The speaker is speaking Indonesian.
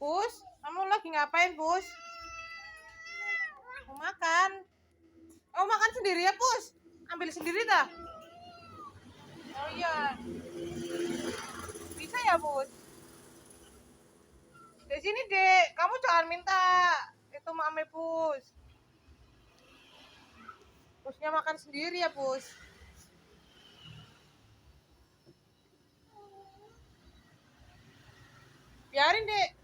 Pus, kamu lagi ngapain, Pus? Mau makan? Oh, makan sendiri ya, Pus? Ambil sendiri dah. Oh iya. Bisa ya, Pus? Di sini, Dek. Kamu jangan minta itu mame Pus. Pusnya makan sendiri ya, Pus. Biarin, Dek.